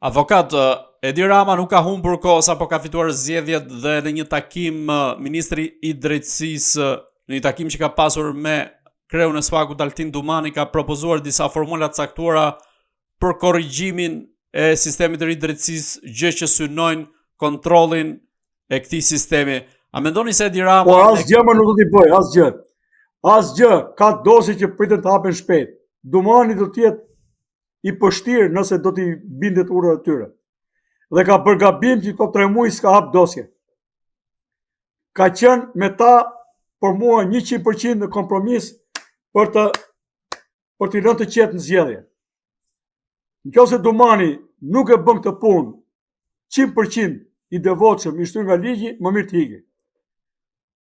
Avokat, Edi Rama nuk ka humbur kohë sapo ka fituar zgjedhjet dhe në një takim ministri i drejtësisë, në një takim që ka pasur me kreun e SPAK-ut Altin Dumani, ka propozuar disa formula të caktuara për korrigjimin e sistemit të ri të drejtësisë, gjë që synojnë kontrollin e këtij sistemi. A mendoni se Edi Rama... Po asgjë më nuk do t'i bëj, asgjë. Asgjë, ka dosje që priten të hapen shpejt. Dumani do t'jetë i pështirë nëse do t'i bindet urët e tyre. Dhe ka bërë gabim që këto 3 muaj s'ka hap dosje. Ka qenë me ta për mua 100% në kompromis për t'i lënë të qetë në zgjedhje. Nëse Dumani nuk e bën këtë punë 100% i devotshëm, i shtyr nga ligji, më mirë t'hiqë.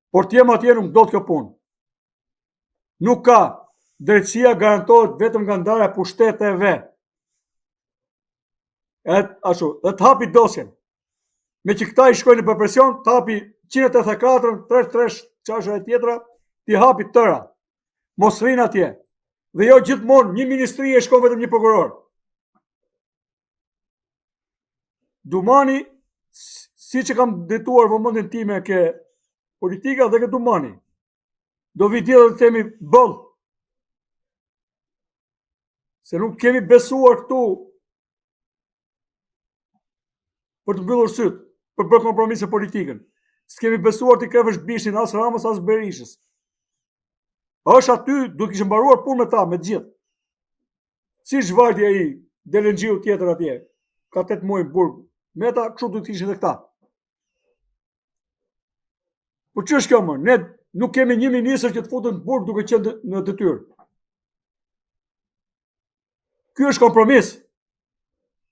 Por t'jem atje nuk do të kjo punë. Nuk ka. Drejtësia garantohet vetëm nga ndarja e pushteteve. Dhe të hapi dosjen. Me që këta i shkojnë për presion, të hapi 184, 33 çështja e tjetra, t'i hapi tëra. Mos rrinë atje. Dhe jo gjithmonë një ministri e shkon vetëm një prokuror. Dumani, si që kam drejtuar vëmendjen time ke politika dhe ke Dumani, do vi tjetër të themi bëll. Se nuk kemi besuar këtu për të mbyllur syt, për bërë kompromise politikën. S'kemi besuar t'i krevësh Bishin, as Ramës, as Berishës. Është aty, do t'kishë mbaruar punë me ta, me gjithë. Si zhvajtja i Delengjiu tjetër atje, ka 8 muaj në burg, me ta, kështu do t'kishë dhe këta. Po që është kjo më? Ne nuk kemi një ministër që të futën në burg duke qenë në detyrë. Ky është kompromis.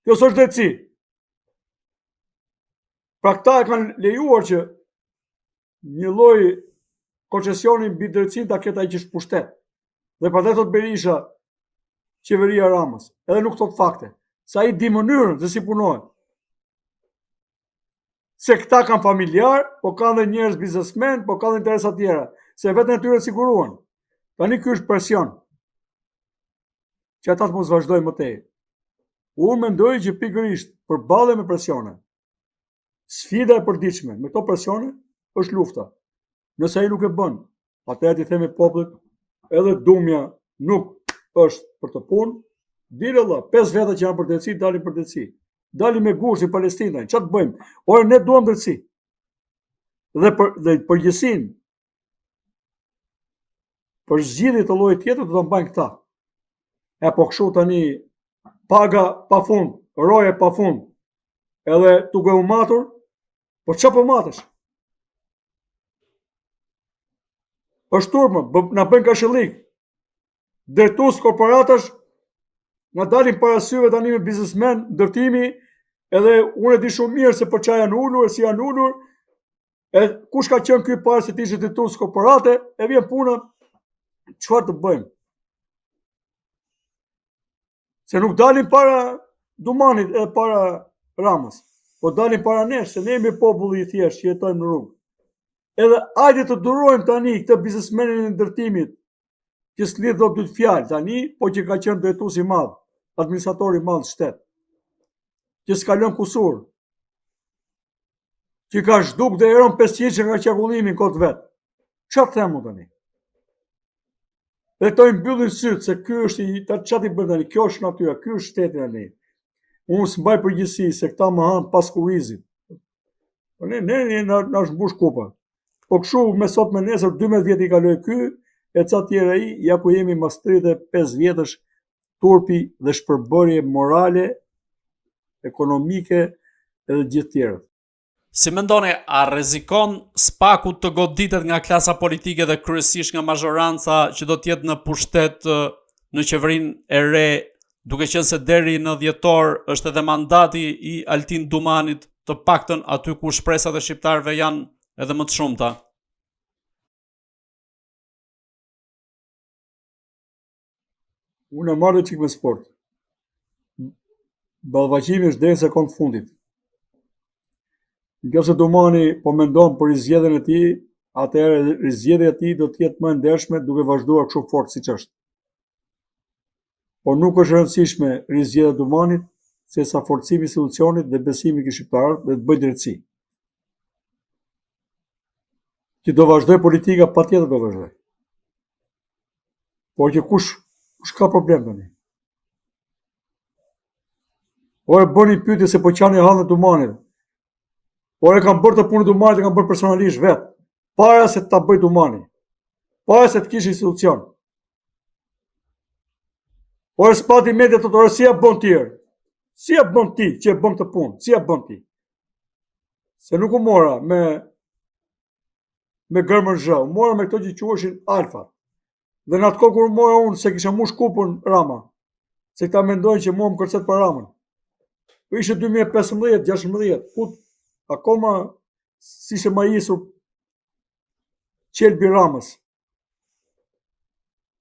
Kjo s'është drejtësi. Pra këta e kanë lejuar që një lloj koncesioni mbi drejtësinë ta ketë ai që është pushtet. Dhe pastaj thot Berisha, qeveria Ramës, edhe nuk thot fakte. Sa i di mënyrën se si punohet. Se këta kanë familjar, po kanë dhe njerëz biznesmen, po kanë dhe interesa tjera. Se vetën e tyre siguruan. Tani ky është presion. Që ata të mos vazhdojnë më tej. Unë mendoj që pikërisht përballem me presione. Sfida e përditshme me këto presione është lufta. Nëse ai nuk e bën, atëherë i themi popullit, edhe dumja nuk është për të punë, dire valla, 5 veta që janë për drejtësi, dalin për drejtësi. Dalin me gurë si Palestina, çfarë të bëjmë? Ore ne duam drejtësi. Dhe përgjegjësinë për zgjidhje të llojit tjetër do ta mbajnë këta. E po kështu tani paga pafund, roje pafund. Edhe duke u matur, po çfarë po matesh? Është turmë, na bën kashillik. Drejtues korporatash na dalin para syve tani me biznesmen, ndërtimi, edhe unë e di shumë mirë se për çfarë janë ulur, si janë ulur. E kush ka qenë ky para se të ishte drejtues korporate, e vjen puna, çfarë të bëjmë? Se nuk dalin para Dumanit e para Ramës, po dalin para nesh, se ne jemi populli i thjeshtë që jetojmë në rrugë. Edhe hajde të durojmë tani këtë biznesmenin e ndërtimit, që s'lidh dot dy fjalë tani, po që ka qenë drejtues i madh, administrator i madh shtet, që s'ka lënë kusur, që ka zhduk dhe eron 500 që nga qarkullimi në kot vet. Çfarë them unë tani? Dhe to i mbyllin syt se ky është çfarë i bën tani, kjo është natyra, ky është shteti tani. Unë s'mbaj përgjegjësi se këta më han pas kurrizit. Po ne na është mbush kupa. Po kështu me sot me nesër 12 vjet i kaloi ky, e ca tjerë ai, ja ku jemi mas 35 vjetësh turpi dhe shpërbërje morale, ekonomike edhe gjithë tjerët. Si mendoni, a rrezikon SPAK-u të goditet nga klasa politike dhe kryesisht nga mazhoranca që do të jetë në pushtet në qeverinë e re, duke qenë se deri në dhjetor është edhe mandati i Altin Dumanit, të paktën aty ku shpresat e shqiptarëve janë edhe më të shumta? Unë e marrë çik me sport. Ballvaqimi është deri në sekond fundit. Nëse Dumani po mendon për rizgjedhjen e tij, atëherë rizgjedhja e tij do të jetë më e ndershme duke vazhduar kështu fort siç është. Po nuk është e rëndësishme rizgjedhja e Dumanit, se sa forcimi i institucionit dhe besimi i shqiptarët dhe të bëjë drejtësi. Që do vazhdoj politika, patjetër do vazhdoj. Por që kush ka problem tani? Ore bëni pyetje se po qani hallën e Dumanit. Ore kam bërë të punë Dumanit, e kam bërë personalisht vetë, para se ta bëj Dumani, para se të kishë institucion. Ore s'pati media të ore si e bën tjerë, si e bën ti që e bën të punë, si e bën ti. Se nuk u mora me gërmën zhë, u mora me këto që quheshin alfa. Dhe në atë kohë kur u mora unë se kisha mush kupën Rama, se këta mendojnë që mua më kërcet për Ramën. Ishte 2015-16, ku akoma si se ma jisur qelbi Ramës.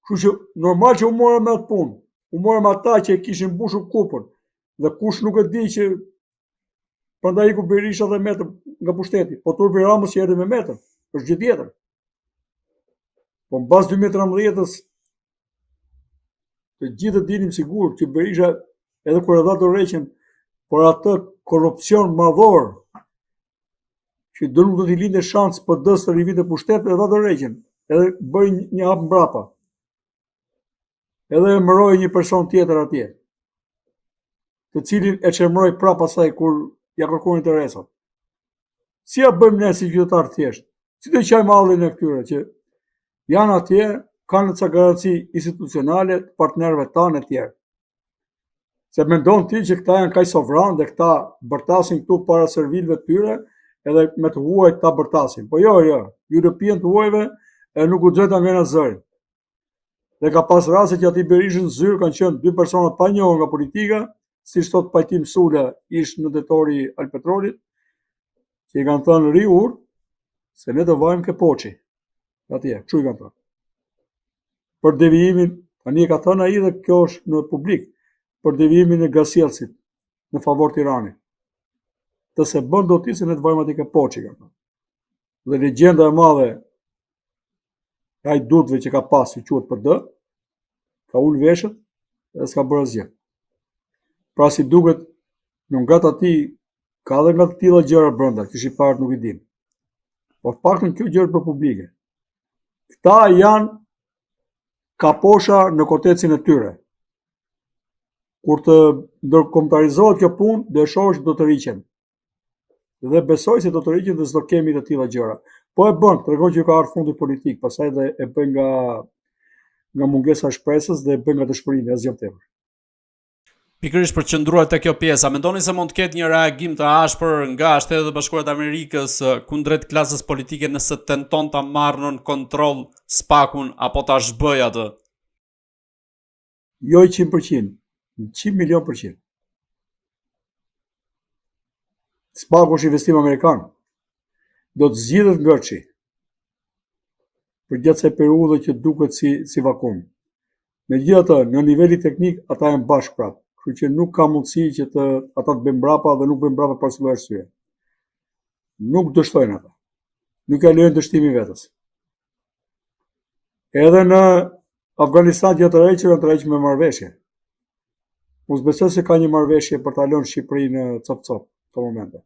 Kështu që normal që u mora me atë punë, u mora me ata që e kishin mbushur kupën, dhe kush nuk e di që prandaj iku Berisha dhe Metër nga pushteti, po turpi Ramës që erdhi me Metër, është gjë tjetër. Po në bazë 2013-ës, të gjithë të dinim sigur që Berisha, edhe kur e dha dorëheqjen por atë korrupsion madhor, që do nuk do t'i linde shans PD-s të rivite pushtet, e dha dorëheqjen, edhe bëj një hap mbrapa. Edhe emëroi një person tjetër atje, të cilin e çemëroi prapë asaj kur ja kërkuan interesat. Si ja bëjmë ne si qytetar thjesht? Si të qajmë hallin e këtyre që janë atje, kanë ca garanci institucionale të partnerëve tanë e tjerë. Se mendon ti që këta janë kaq sovran dhe këta bërtasin këtu para servilëve të tyre, edhe me të huaj ta bërtasin. Po jo, ju rëpijen të huajve e nuk u gjeta nga zërin. Dhe ka pas raste që aty Berishën zyrë kanë qenë 2 persona pa njohur nga politika, si thot Pajtim Sula, ish në detori Alpetrolit, që i kanë thënë ri ur, se ne të vajmë ke poçi. Atje, kështu i kanë thënë. Për devijimin, tani e ka thënë ai dhe kjo është në publik, për devijimin e Gasjelsit në favor Tiranit. Të se bën do ti se ne të vajmë atje ke poçi, kanë thënë. Dhe legjenda e madhe ai dutve që ka pas që quhet PD, ka ul veshët dhe s'ka bërë asgjë. Pra si duket, nuk nga ati ka dhe nga të tilla gjëra brenda, që shqiptarët nuk i din. Po paktën kjo gjë është për publike. Këta janë kaposha në kotecin e tyre. Kur të ndërkombëtarizohet kjo punë, do e shohësh do të riqen. Dhe besoj se do të riqen dhe s'do kemi të tilla gjëra. Po e bën, tregon që ka ardhur fundi politik, pastaj dhe e bën nga mungesa e shpresës dhe e bën nga dëshpërimi, asgjë tjetër. Pikërisht për të qëndruar te kjo pjesa, mendoni se mund të ketë një reagim të ashpër nga Shtetet e Bashkuara të Amerikës kundrejt klasës politike nëse tenton ta marrë nën kontroll SPAK-un apo ta zhbëj atë? Jo 100%, 100 milion %. SPAK-u është investim amerikan. Do të zgjidhet ngërçi për gjatë kësaj periudhe që duket si vakum. Megjithatë, në nivelin teknik ata janë bashkë prapë, kështu që nuk ka mundësi që ata të bëjnë mbrapa dhe nuk bëjnë mbrapa për asnjë arsye. Nuk dështojnë ata. Nuk e lejojnë dështimin vetës. Edhe në Afganistan që të rreqë me marrëveshje. Unë besoj se ka një marrëveshje për ta lënë Shqipërinë në cop-cop këto momente.